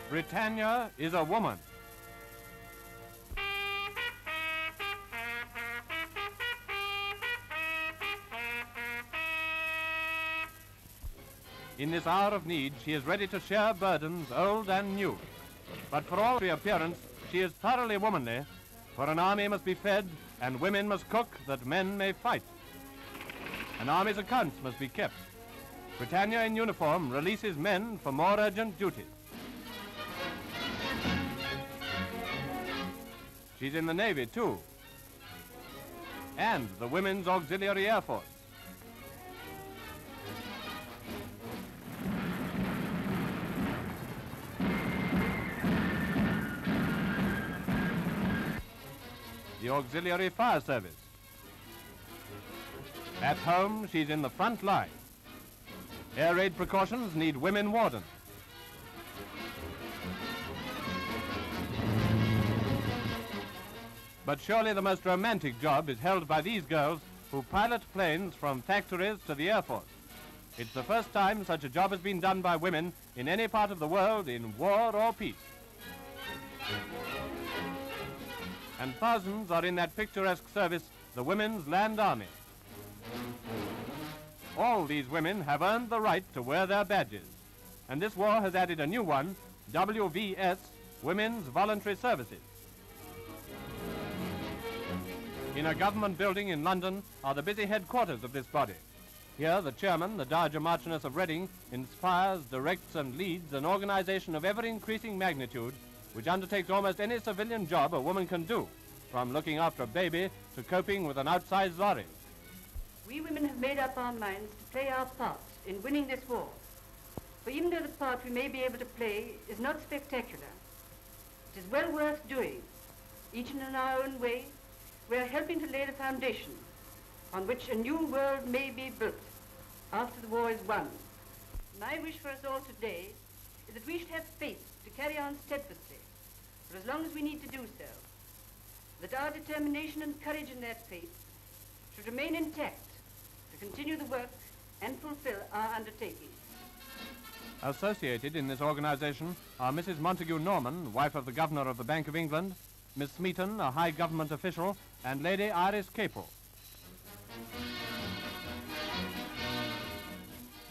Britannia Is A Woman. In this hour of need, she is ready to share burdens old and new. But for all appearance, she is thoroughly womanly, for an army must be fed and women must cook that men may fight. An army's accounts must be kept. Britannia in uniform releases men for more urgent duties. She's in the Navy, too, and the Women's Auxiliary Air Force. The Auxillery Fire Service. At home, she's in the front line. Air raid precautions need women wardens. But surely the most romantic job is held by these girls who pilot planes from factories to the Air Force. It's the first time such a job has been done by women in any part of the world in war or peace. And thousands are in that picturesque service, the Women's Land Army. All these women have earned the right to wear their badges. And this war has added a new one, WVS, Women's Voluntary Services. In a government building in London are the busy headquarters of this body. Here, the chairman, the Dowager Marchioness of Reading, inspires, directs, and leads an organization of ever-increasing magnitude which undertakes almost any civilian job a woman can do, from looking after a baby to coping with an outsized lorry. We women have made up our minds to play our parts in winning this war. For even though the part we may be able to play is not spectacular, it is well worth doing. Each in our own way, we are helping to lay the foundation on which a new world may be built after the war is won. My wish for us all today is that we should have faith to carry on steadfastly for as long as we need to do so, that our determination and courage in that faith should remain intact to continue the work and fulfill our undertaking. Associated in this organization are Mrs. Montague Norman, wife of the Governor of the Bank of England, Miss Smeaton, a high government official, and Lady Iris Capel.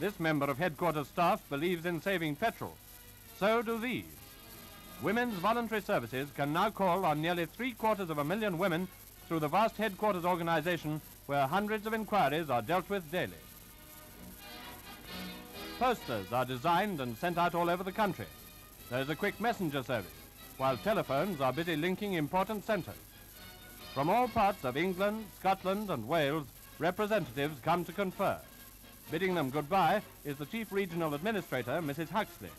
This member of headquarters staff believes in saving petrol. So do these. Women's voluntary services can now call on nearly 750,000 women through the vast headquarters organization where hundreds of inquiries are dealt with daily. Posters are designed and sent out all over the country. There's a quick messenger service, while telephones are busy linking important centres. From all parts of England, Scotland and Wales, representatives come to confer. Bidding them goodbye is the Chief Regional Administrator, Mrs. Huxley.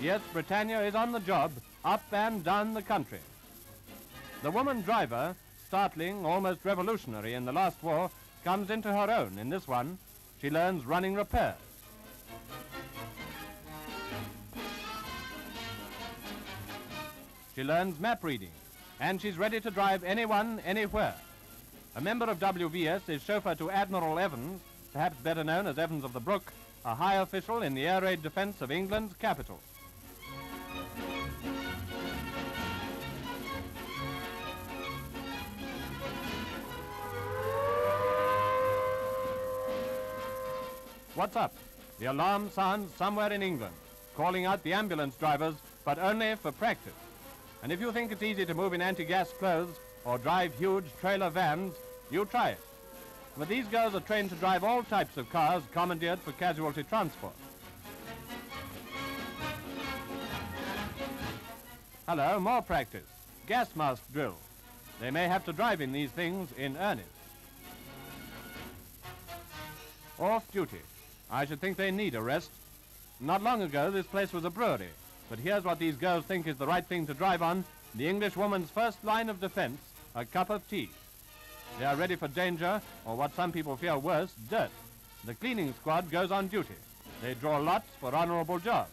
Yes, Britannia is on the job, up and down the country. The woman driver, startling, almost revolutionary in the last war, comes into her own in this one. She learns running repairs. She learns map reading, and she's ready to drive anyone, anywhere. A member of WVS is chauffeur to Admiral Evans, perhaps better known as Evans of the Brook, a high official in the air raid defense of England's capital. What's up? The alarm sounds somewhere in England, calling out the ambulance drivers, but only for practice. And if you think it's easy to move in anti-gas clothes or drive huge trailer vans, you try it. But these girls are trained to drive all types of cars commandeered for casualty transport. Hello, more practice. Gas mask drill. They may have to drive in these things in earnest. Off duty. I should think they need a rest. Not long ago, this place was a brewery. But here's what these girls think is the right thing to drive on, the English woman's first line of defense, a cup of tea. They are ready for danger, or what some people fear worse, dirt. The cleaning squad goes on duty. They draw lots for honorable jobs.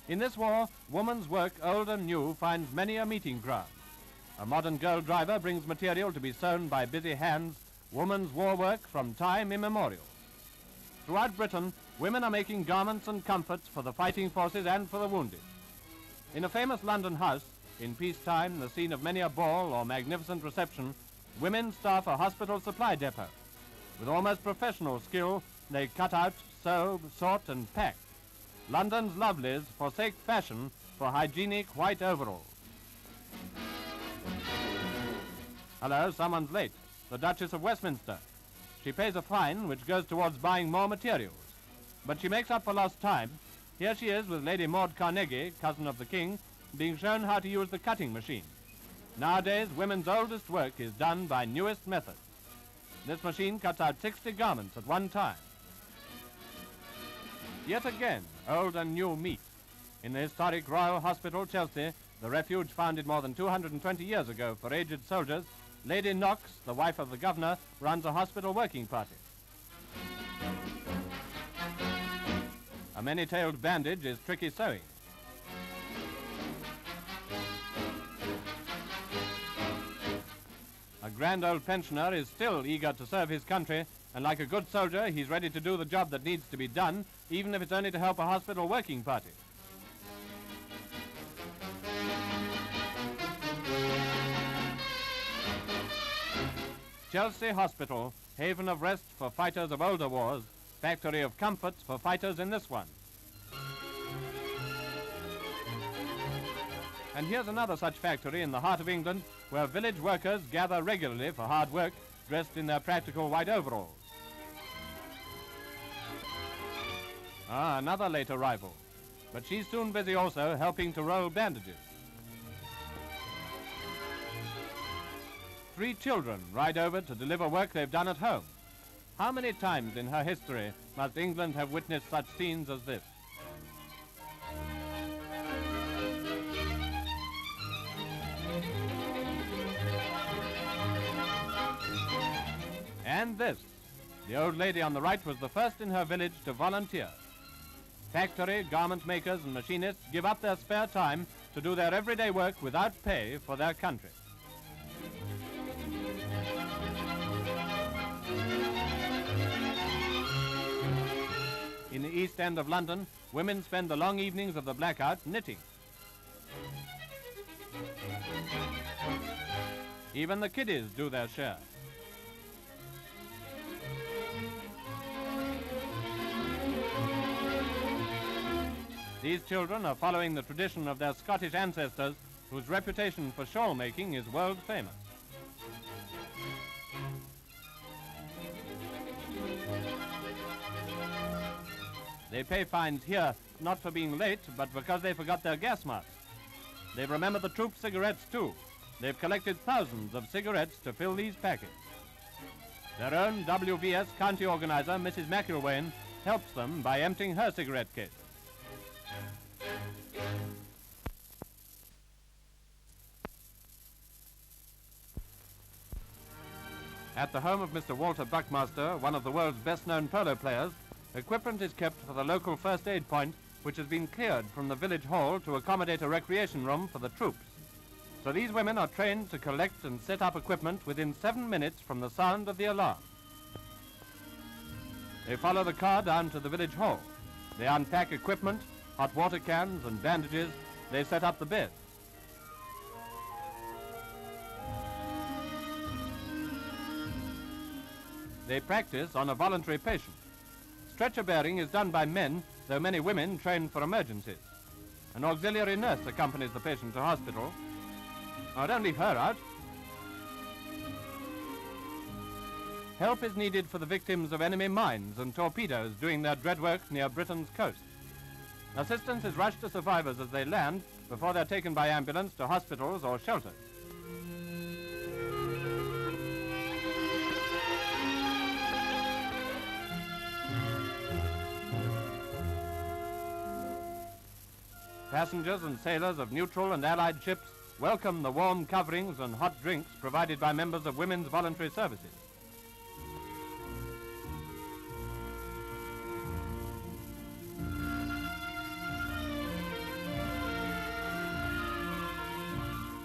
In this war, woman's work, old and new, finds many a meeting ground. A modern girl driver brings material to be sewn by busy hands, woman's war work from time immemorial. Throughout Britain, women are making garments and comforts for the fighting forces and for the wounded. In a famous London house, in peacetime, the scene of many a ball or magnificent reception, women staff a hospital supply depot. With almost professional skill, they cut out, sew, sort, and pack. London's lovelies forsake fashion for hygienic white overalls. Hello, someone's late. The Duchess of Westminster. She pays a fine which goes towards buying more materials. But she makes up for lost time. Here she is with Lady Maud Carnegie, cousin of the King, being shown how to use the cutting machine. Nowadays, women's oldest work is done by newest methods. This machine cuts out 60 garments at one time. Yet again, old and new meet. In the historic Royal Hospital, Chelsea, the refuge founded more than 220 years ago for aged soldiers, Lady Knox, the wife of the governor, runs a hospital working party. A many-tailed bandage is tricky sewing. A grand old pensioner is still eager to serve his country, and like a good soldier, he's ready to do the job that needs to be done, even if it's only to help a hospital working party. Chelsea Hospital, haven of rest for fighters of older wars, factory of comforts for fighters in this one. And here's another such factory in the heart of England, where village workers gather regularly for hard work, dressed in their practical white overalls. Another late arrival. But she's soon busy also helping to roll bandages. 3 children ride over to deliver work they've done at home. How many times in her history must England have witnessed such scenes as this? And this. The old lady on the right was the first in her village to volunteer. Factory, garment makers and machinists give up their spare time to do their everyday work without pay for their country. In the East End of London, women spend the long evenings of the blackout knitting. Even the kiddies do their share. These children are following the tradition of their Scottish ancestors, whose reputation for shawl making is world famous. They pay fines here, not for being late, but because they forgot their gas masks. They've remembered the troop cigarettes too. They've collected thousands of cigarettes to fill these packets. Their own WVS county organizer, Mrs. McIlwain, helps them by emptying her cigarette case. At the home of Mr. Walter Buckmaster, one of the world's best-known polo players, equipment is kept for the local first aid point, which has been cleared from the village hall to accommodate a recreation room for the troops. So these women are trained to collect and set up equipment within 7 minutes from the sound of the alarm. They follow the car down to the village hall. They unpack equipment, hot water cans and bandages. They set up the beds. They practice on a voluntary patient. Stretcher bearing is done by men, though many women train for emergencies. An auxiliary nurse accompanies the patient to hospital. Oh, don't leave her out. Help is needed for the victims of enemy mines and torpedoes doing their dread work near Britain's coast. Assistance is rushed to survivors as they land before they're taken by ambulance to hospitals or shelters. Passengers and sailors of neutral and allied ships welcome the warm coverings and hot drinks provided by members of women's voluntary services.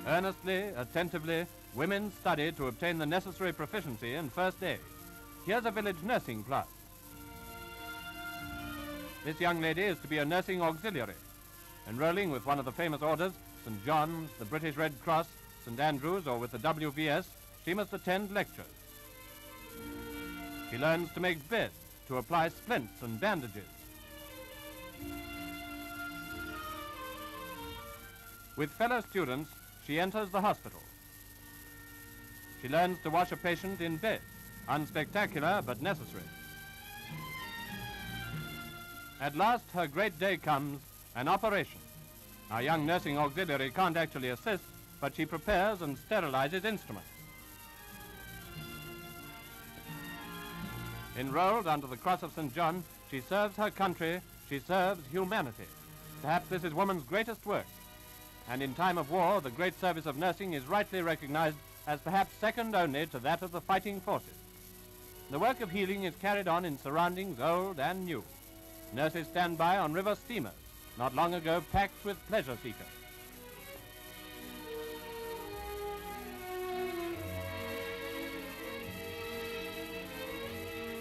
Earnestly, attentively, women study to obtain the necessary proficiency in first aid. Here's a village nursing class. This young lady is to be a nursing auxiliary. Enrolling with one of the famous orders, St. John's, the British Red Cross, St. Andrews, or with the WVS, she must attend lectures. She learns to make beds, to apply splints and bandages. With fellow students, she enters the hospital. She learns to wash a patient in bed, unspectacular but necessary. At last, her great day comes, an operation. Our young nursing auxiliary can't actually assist, but she prepares and sterilizes instruments. Enrolled under the Cross of St. John, she serves her country, she serves humanity. Perhaps this is woman's greatest work. And in time of war, the great service of nursing is rightly recognized as perhaps second only to that of the fighting forces. The work of healing is carried on in surroundings old and new. Nurses stand by on river steamers, not long ago packed with pleasure seekers.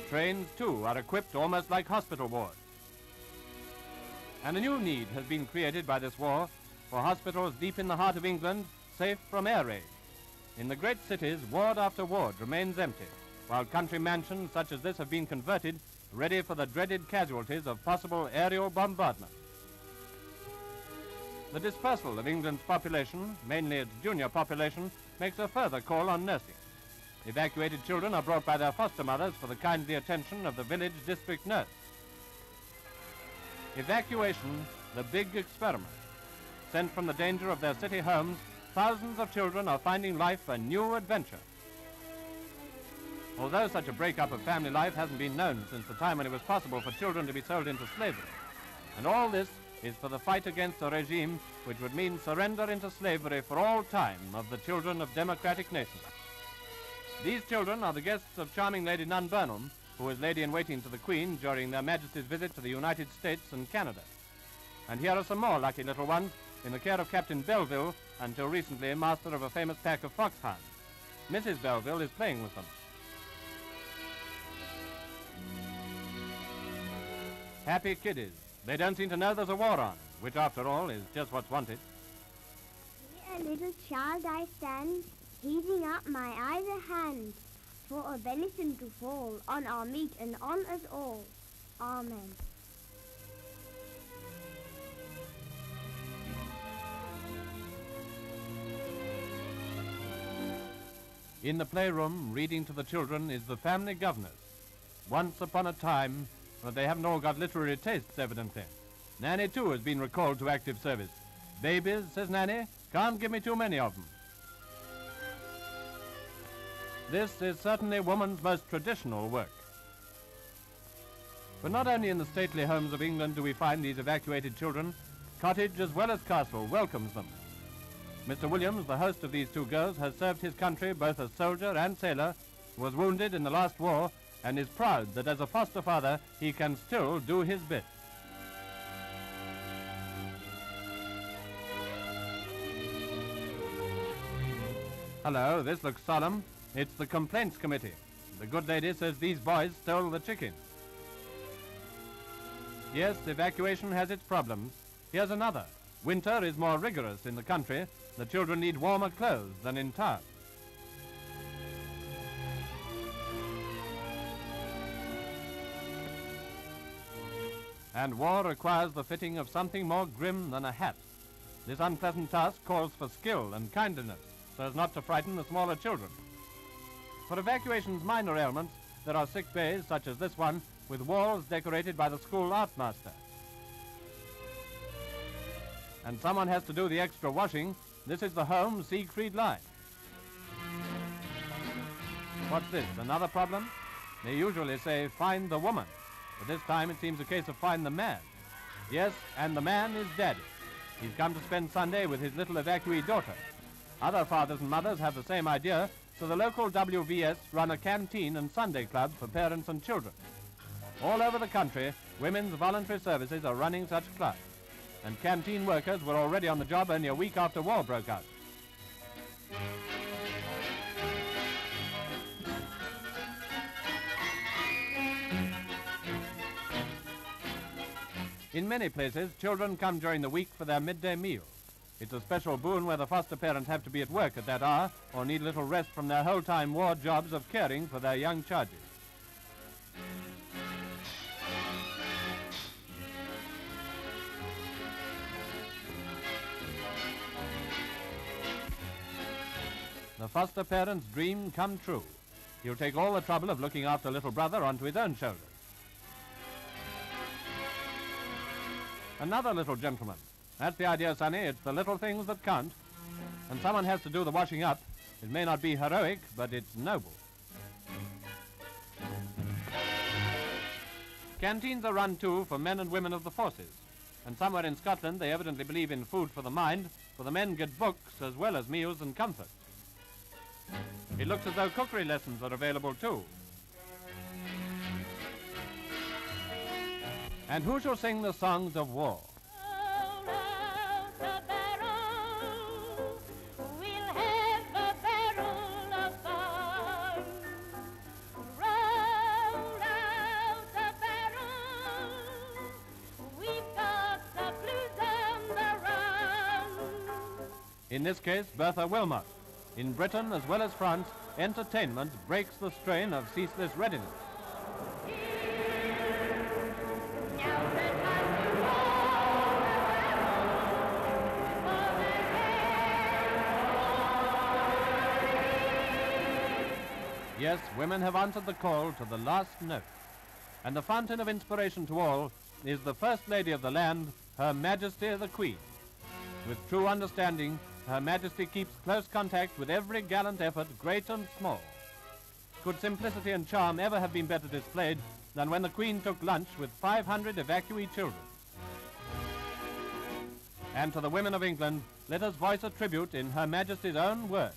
Trains, too, are equipped almost like hospital wards. And a new need has been created by this war for hospitals deep in the heart of England, safe from air raid. In the great cities, ward after ward remains empty, while country mansions such as this have been converted, ready for the dreaded casualties of possible aerial bombardment. The dispersal of England's population, mainly its junior population, makes a further call on nursing. Evacuated children are brought by their foster mothers for the kindly attention of the village district nurse. Evacuation, the big experiment. Sent from the danger of their city homes, thousands of children are finding life a new adventure. Although such a breakup of family life hasn't been known since the time when it was possible for children to be sold into slavery. And all this is for the fight against a regime which would mean surrender into slavery for all time of the children of democratic nations. These children are the guests of charming Lady Nun Burnham, who was lady-in-waiting to the Queen during Their Majesty's visit to the United States and Canada. And here are some more lucky little ones in the care of Captain Belleville, until recently master of a famous pack of foxhounds. Mrs. Belleville is playing with them. Happy kiddies. They don't seem to know there's a war on, which after all is just what's wanted. Here a little child I stand, heaving up my either hand, for a benison to fall on our meat and on us all. Amen. In the playroom, reading to the children, is the family governess. Once upon a time, but they haven't all got literary tastes, evidently. Nanny, too, has been recalled to active service. Babies, says Nanny, can't give me too many of them. This is certainly woman's most traditional work. But not only in the stately homes of England do we find these evacuated children, cottage as well as castle welcomes them. Mr. Williams, the host of these two girls, has served his country both as soldier and sailor, was wounded in the last war, and is proud that as a foster father he can still do his bit. Hello, this looks solemn. It's the complaints committee. The good lady says these boys stole the chickens. Yes, evacuation has its problems. Here's another. Winter is more rigorous in the country. The children need warmer clothes than in town. And war requires the fitting of something more grim than a hat. This unpleasant task calls for skill and kindliness, so as not to frighten the smaller children. For evacuation's minor ailments, there are sick bays such as this one, with walls decorated by the school art master. And someone has to do the extra washing. This is the home Siegfried line. What's this, another problem? They usually say, find the woman. But this time it seems a case of find the man. Yes, and the man is Daddy. He's come to spend Sunday with his little evacuee daughter. Other fathers and mothers have the same idea, so the local WVS run a canteen and Sunday club for parents and children. All over the country, women's voluntary services are running such clubs, and canteen workers were already on the job only a week after war broke out. In many places, children come during the week for their midday meal. It's a special boon where the foster parents have to be at work at that hour or need a little rest from their whole-time war jobs of caring for their young charges. The foster parent's dream come true. He'll take all the trouble of looking after little brother onto his own shoulders. Another little gentleman. That's the idea, Sonny. It's the little things that count. And someone has to do the washing up. It may not be heroic, but it's noble. Canteens are run, too, for men and women of the forces. And somewhere in Scotland, they evidently believe in food for the mind, for the men get books as well as meals and comfort. It looks as though cookery lessons are available, too. And who shall sing the songs of war? Roll out the barrel, we'll have a barrel of fun. Roll out the barrel, we've got the blues on the run. In this case, Bertha Wilmot. In Britain as well as France, entertainment breaks the strain of ceaseless readiness. Yes, women have answered the call to the last note. And the fountain of inspiration to all is the First Lady of the land, Her Majesty the Queen. With true understanding, Her Majesty keeps close contact with every gallant effort, great and small. Could simplicity and charm ever have been better displayed than when the Queen took lunch with 500 evacuee children? And to the women of England, let us voice a tribute in Her Majesty's own words.